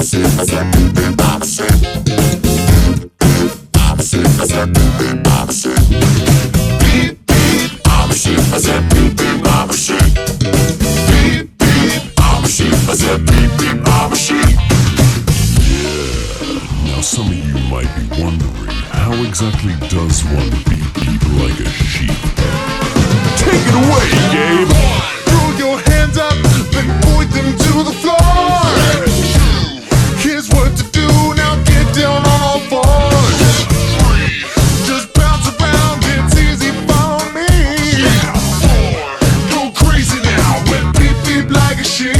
Now some of you might be wondering, how exactly does one beep like a sheep? Take it away, Gabe! Throw your hands up, then point them to the floor. Here's what to do, now get down on all fours. Just bounce around, it's easy for me. Go crazy now, when beep beep like a sheep.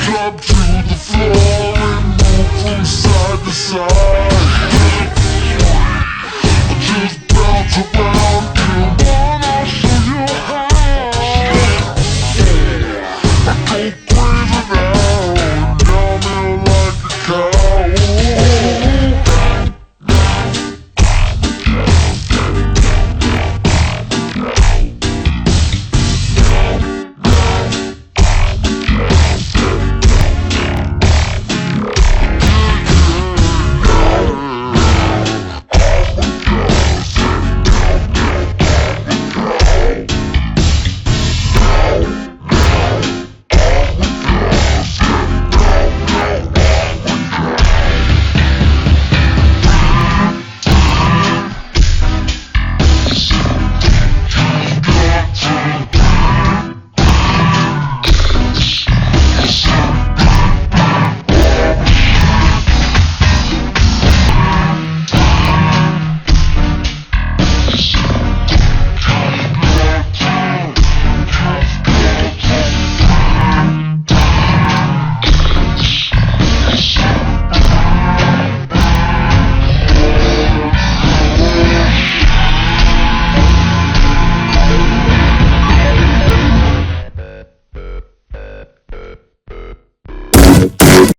Drop to the floor and move from side to side.